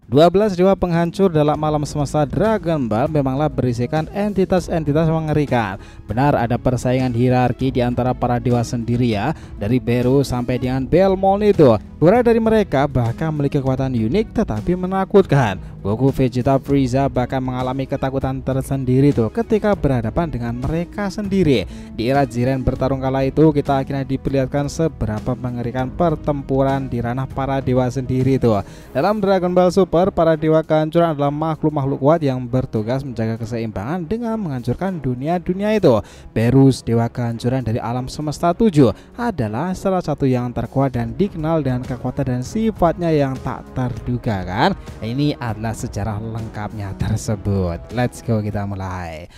12 dewa penghancur dalam alam semesta Dragon Ball memanglah berisikan entitas-entitas mengerikan. Benar ada persaingan hierarki di antara para dewa sendiri ya, dari Beru sampai dengan Belmont itu. Beberapa dari mereka bahkan memiliki kekuatan unik tetapi menakutkan. Goku, Vegeta, Frieza bahkan mengalami ketakutan tersendiri tuh ketika berhadapan dengan mereka sendiri. Di era Jiren bertarung kala itu kita akhirnya diperlihatkan seberapa mengerikan pertempuran di ranah para dewa sendiri tuh. Dalam Dragon Ball Super, para dewa kehancuran adalah makhluk-makhluk kuat yang bertugas menjaga keseimbangan dengan menghancurkan dunia-dunia itu. Berus, dewa kehancuran dari alam semesta 7, adalah salah satu yang terkuat dan dikenal dengan kekuatan dan sifatnya yang tak terduga kan. Ini adalah sejarah lengkapnya tersebut. Let's go, kita mulai.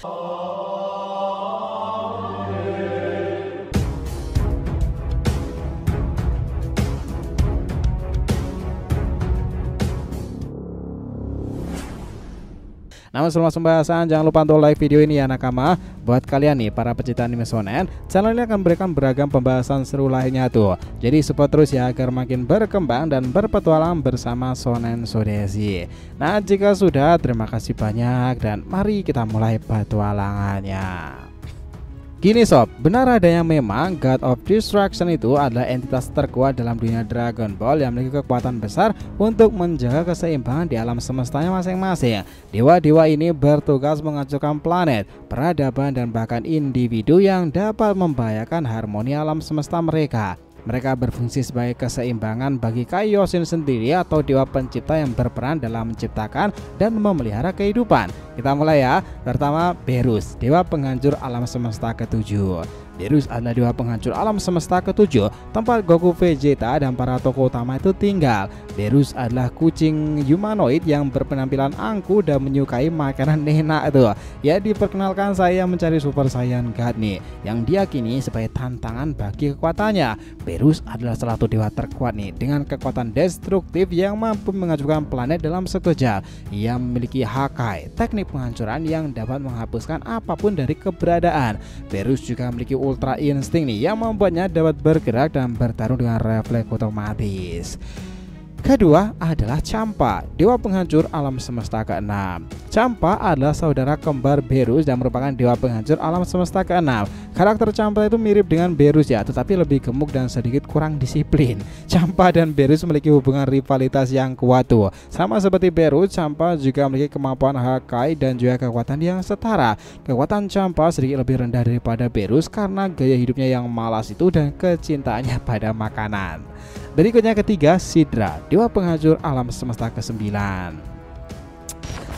Namun sebelum pembahasan, jangan lupa untuk like video ini ya nakama. Buat kalian nih para pecinta anime shonen, channel ini akan memberikan beragam pembahasan seru lainnya tuh. Jadi support terus ya agar makin berkembang dan berpetualang bersama Shonen Sodeshi. Nah jika sudah, terima kasih banyak dan mari kita mulai petualangannya. Gini sob, benar adanya memang God of Destruction itu adalah entitas terkuat dalam dunia Dragon Ball yang memiliki kekuatan besar untuk menjaga keseimbangan di alam semestanya masing-masing. Dewa-dewa ini bertugas menghancurkan planet, peradaban dan bahkan individu yang dapat membahayakan harmoni alam semesta mereka. Mereka berfungsi sebagai keseimbangan bagi Kaioshin sendiri atau dewa pencipta yang berperan dalam menciptakan dan memelihara kehidupan. Kita mulai ya. Pertama, Berus, dewa penghancur alam semesta ketujuh. Berus adalah dewa penghancur alam semesta ketujuh, tempat Goku, Vegeta dan para tokoh utama itu tinggal. Berus adalah kucing humanoid yang berpenampilan angku dan menyukai makanan enak itu. Ya, diperkenalkan saya mencari Super Saiyan God nih, yang diyakini sebagai tantangan bagi kekuatannya. Berus adalah salah satu dewa terkuat nih dengan kekuatan destruktif yang mampu menghancurkan planet dalam sekejap. Ia memiliki Hakai, teknik penghancuran yang dapat menghapuskan apapun dari keberadaan. Berus juga memiliki Ultra Instinct nih yang membuatnya dapat bergerak dan bertarung dengan refleks otomatis. Kedua adalah Champa, dewa penghancur alam semesta ke-6. Champa adalah saudara kembar Berus dan merupakan dewa penghancur alam semesta ke-6. Karakter Champa itu mirip dengan Berus ya, tetapi lebih gemuk dan sedikit kurang disiplin. Champa dan Berus memiliki hubungan rivalitas yang kuat tuh. Sama seperti Berus, Champa juga memiliki kemampuan Hakai dan juga kekuatan yang setara. Kekuatan Champa sedikit lebih rendah daripada Berus karena gaya hidupnya yang malas itu dan kecintaannya pada makanan. Berikutnya ketiga, Sidra, dewa penghancur alam semesta ke-9.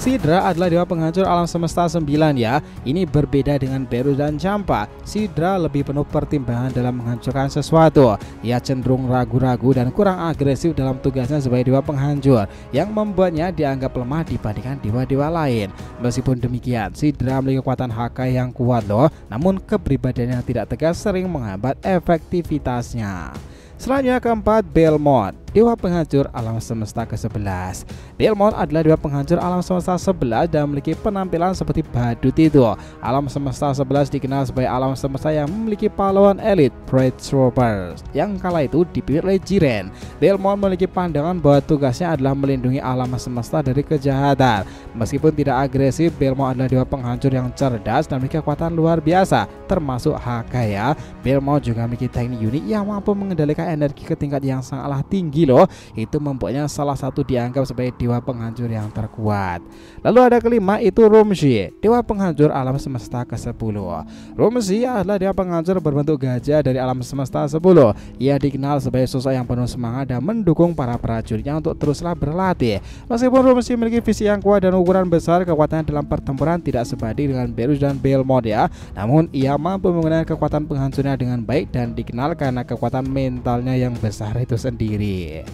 Sidra adalah dewa penghancur alam semesta 9 ya. Ini berbeda dengan Berus dan Champa. Sidra lebih penuh pertimbangan dalam menghancurkan sesuatu. Ia cenderung ragu-ragu dan kurang agresif dalam tugasnya sebagai dewa penghancur, yang membuatnya dianggap lemah dibandingkan dewa-dewa lain. Meskipun demikian, Sidra memiliki kekuatan Hakai yang kuat loh. Namun kepribadiannya yang tidak tegas sering menghambat efektivitasnya. Selanjutnya keempat, Belmont, dewa penghancur alam semesta ke-11. Belmont adalah dewa penghancur alam semesta 11 dan memiliki penampilan seperti badut itu. Alam semesta 11 dikenal sebagai alam semesta yang memiliki pahlawan elit, Pride Troopers, yang kala itu dipimpin oleh Jiren. Belmont memiliki pandangan bahwa tugasnya adalah melindungi alam semesta dari kejahatan. Meskipun tidak agresif, Belmont adalah dewa penghancur yang cerdas dan memiliki kekuatan luar biasa, termasuk Hakai ya. Belmont juga memiliki teknik unik yang mampu mengendalikan energi ke tingkat yang sangatlah tinggi loh. Itu membuatnya salah satu dianggap sebagai dewa penghancur yang terkuat. Lalu ada kelima, itu Romshi, dewa penghancur alam semesta ke-10. Romshi adalah dewa penghancur berbentuk gajah dari alam semesta 10. Ia dikenal sebagai sosok yang penuh semangat dan mendukung para prajuritnya untuk teruslah berlatih. Meskipun Romshi memiliki visi yang kuat dan ukuran besar, kekuatannya dalam pertempuran tidak sebanding dengan Berus dan Belmont ya. Namun ia mampu menggunakan kekuatan penghancurnya dengan baik dan dikenal karena kekuatan mental yang besar itu sendiri.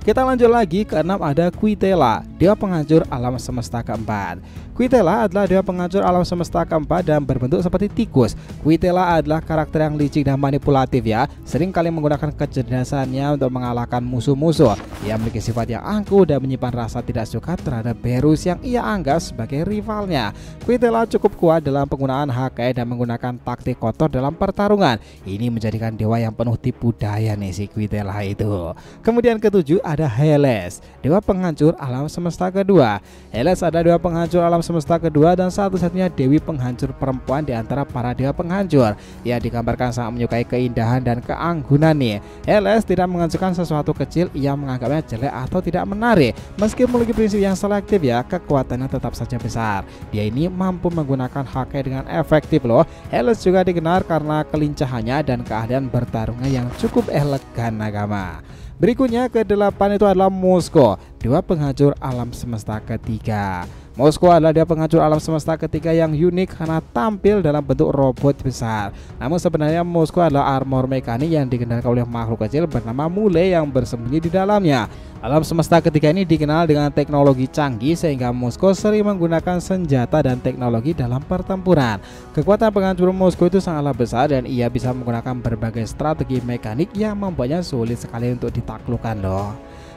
Kita lanjut lagi, ke-6 ada Quitela, dewa penghancur alam semesta ke-4. Quitela adalah dewa penghancur alam semesta ke-4 dan berbentuk seperti tikus. Quitela adalah karakter yang licik dan manipulatif ya, sering kali menggunakan kecerdasannya untuk mengalahkan musuh-musuh. Ia memiliki sifat yang angkuh dan menyimpan rasa tidak suka terhadap Berus yang ia anggap sebagai rivalnya. Quitela cukup kuat dalam penggunaan Hakai dan menggunakan taktik kotor dalam pertarungan. Ini menjadikan dewa yang penuh tipu daya nih si Quitela itu. Kemudian ke-7 ada Helios, dewa penghancur alam semesta kedua. Helios adalah dewa penghancur alam semesta kedua dan satu-satunya dewi penghancur perempuan di antara para dewa penghancur. Ia digambarkan sangat menyukai keindahan dan keanggunan nih. Helios tidak menghancurkan sesuatu kecil, ia menganggapnya jelek atau tidak menarik. Meski memiliki prinsip yang selektif ya, kekuatannya tetap saja besar. Dia ini mampu menggunakan haki dengan efektif loh. Helios juga dikenal karena kelincahannya dan keahlian bertarungnya yang cukup elegan nakama. Berikutnya ke-8 itu adalah Mosco, dewa penghancur alam semesta ketiga. Mosco adalah dewa penghancur alam semesta ketiga yang unik karena tampil dalam bentuk robot besar. Namun sebenarnya Mosco adalah armor mekanik yang dikendalikan oleh makhluk kecil bernama Mule yang bersembunyi di dalamnya. Alam semesta ketiga ini dikenal dengan teknologi canggih sehingga Mosco sering menggunakan senjata dan teknologi dalam pertempuran. Kekuatan penghancur Mosco itu sangatlah besar dan ia bisa menggunakan berbagai strategi mekanik yang membuatnya sulit sekali untuk ditaklukkan loh.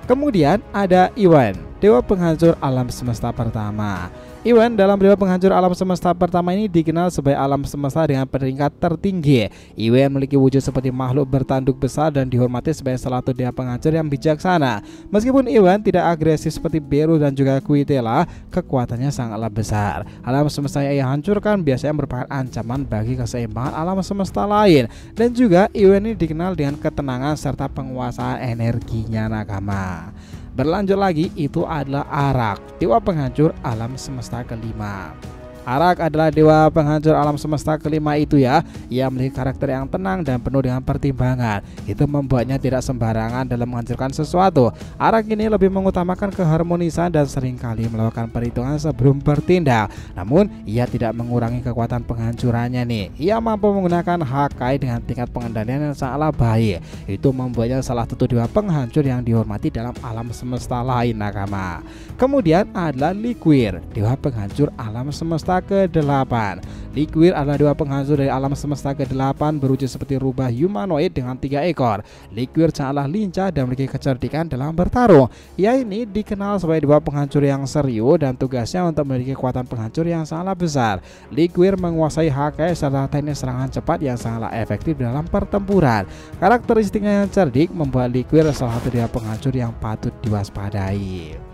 Kemudian ada Iwan, dewa penghancur alam semesta pertama. Iwan dalam dewa penghancur alam semesta pertama ini dikenal sebagai alam semesta dengan peringkat tertinggi. Iwan memiliki wujud seperti makhluk bertanduk besar dan dihormati sebagai salah satu dewa penghancur yang bijaksana. Meskipun Iwan tidak agresif seperti Beru dan juga Kuitela, kekuatannya sangatlah besar. Alam semesta yang ia hancurkan biasanya merupakan ancaman bagi keseimbangan alam semesta lain. Dan juga Iwan ini dikenal dengan ketenangan serta penguasaan energinya nakama. Berlanjut lagi itu adalah Arak, dewa penghancur alam semesta kelima. Arak adalah dewa penghancur alam semesta kelima itu ya. Ia memiliki karakter yang tenang dan penuh dengan pertimbangan. Itu membuatnya tidak sembarangan dalam menghancurkan sesuatu. Arak ini lebih mengutamakan keharmonisan dan seringkali melakukan perhitungan sebelum bertindak. Namun ia tidak mengurangi kekuatan penghancurannya nih. Ia mampu menggunakan Hakai dengan tingkat pengendalian yang sangatlah baik. Itu membuatnya salah satu dewa penghancur yang dihormati dalam alam semesta lain nakama. Kemudian adalah Liquir, dewa penghancur alam semesta ke-8. Liquir adalah dewa penghancur dari alam semesta ke-8 berwujud seperti rubah humanoid dengan 3 ekor. Liquir sangatlah lincah dan memiliki kecerdikan dalam bertarung. Ia ini dikenal sebagai dewa penghancur yang serius dan tugasnya untuk memiliki kekuatan penghancur yang sangatlah besar. Liquir menguasai Hakai serta teknik serangan cepat yang sangatlah efektif dalam pertempuran. Karakteristiknya yang cerdik membuat Liquir salah satu dewa penghancur yang patut diwaspadai.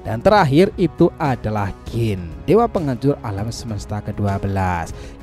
Dan terakhir itu adalah Gin, dewa penghancur alam semesta ke-12.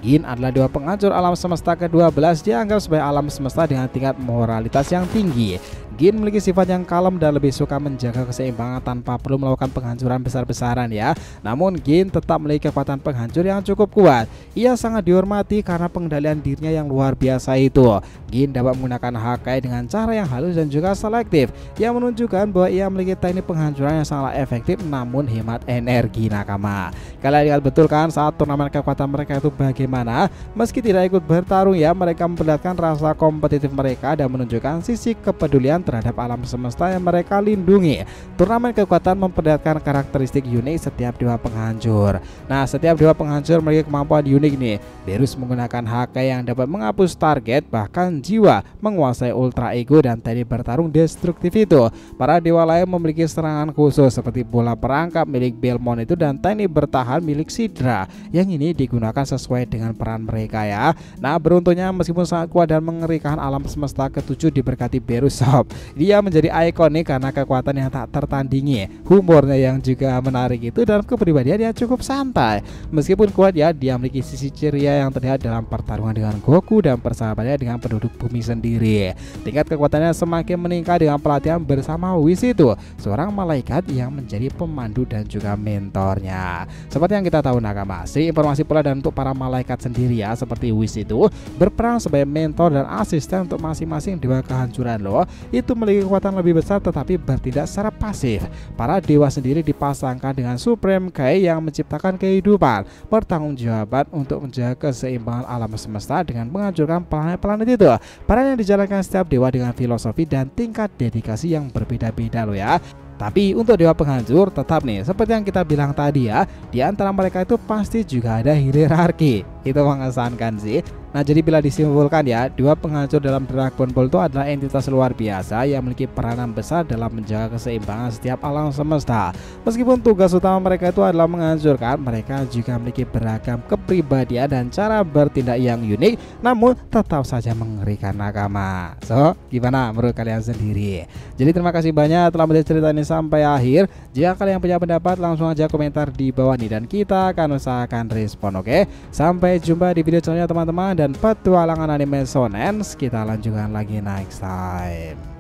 Gin adalah dewa penghancur alam semesta ke-12, dianggap sebagai alam semesta dengan tingkat moralitas yang tinggi. Gin memiliki sifat yang kalem dan lebih suka menjaga keseimbangan tanpa perlu melakukan penghancuran besar-besaran ya. Namun Gin tetap memiliki kekuatan penghancur yang cukup kuat. Ia sangat dihormati karena pengendalian dirinya yang luar biasa itu. Gin dapat menggunakan Hakai dengan cara yang halus dan juga selektif, yang menunjukkan bahwa ia memiliki teknik penghancuran yang sangat efektif namun hemat energi nakama. Kalian lihat betul kan saat turnamen kekuatan mereka itu bagaimana? Meski tidak ikut bertarung ya, mereka memperlihatkan rasa kompetitif mereka dan menunjukkan sisi kepedulian terhadap alam semesta yang mereka lindungi. Turnamen kekuatan memperlihatkan karakteristik unik setiap dewa penghancur. Nah, setiap dewa penghancur memiliki kemampuan unik nih. Berus menggunakan Hakai yang dapat menghapus target, bahkan jiwa, menguasai ultra ego dan teknik bertarung destruktif itu. Para dewa lain memiliki serangan khusus seperti bola perangkap milik Belmont itu dan teknik bertahan milik Sidra yang ini digunakan sesuai dengan peran mereka ya. Nah, beruntungnya meskipun sangat kuat dan mengerikan, alam semesta ke-7 diberkati Berusop. Dia menjadi ikonik karena kekuatan yang tak tertandingi, humornya yang juga menarik itu, dan kepribadian yang cukup santai. Meskipun kuat ya, dia memiliki sisi ceria yang terlihat dalam pertarungan dengan Goku dan persahabatannya dengan penduduk bumi sendiri. Tingkat kekuatannya semakin meningkat dengan pelatihan bersama Whis itu, seorang malaikat yang menjadi pemandu dan juga mentornya. Seperti yang kita tahu nakama, informasi pula dan untuk para malaikat sendiri ya, seperti Whis itu berperan sebagai mentor dan asisten untuk masing-masing dewa kehancuran loh. Itu memiliki kekuatan lebih besar tetapi bertindak secara pasif. Para dewa sendiri dipasangkan dengan Supreme Kai yang menciptakan kehidupan, bertanggungjawaban untuk menjaga keseimbangan alam semesta dengan menghancurkan planet-planet itu. Peran yang dijalankan setiap dewa dengan filosofi dan tingkat dedikasi yang berbeda-beda loh ya. Tapi untuk dewa penghancur tetap nih, seperti yang kita bilang tadi ya, di antara mereka itu pasti juga ada hierarki. Itu mengesankan sih. Nah, jadi bila disimpulkan ya, dua penghancur dalam Dragon Ball itu adalah entitas luar biasa yang memiliki peranan besar dalam menjaga keseimbangan setiap alam semesta. Meskipun tugas utama mereka itu adalah menghancurkan, mereka juga memiliki beragam kepribadian dan cara bertindak yang unik, namun tetap saja mengerikan nakama. So, gimana menurut kalian sendiri? Jadi terima kasih banyak telah menonton cerita ini sampai akhir. Jika kalian punya pendapat, langsung aja komentar di bawah nih dan kita akan usahakan respon. Oke, sampai jumpa di video selanjutnya teman-teman, dan petualangan anime shonen kita lanjutkan lagi next time.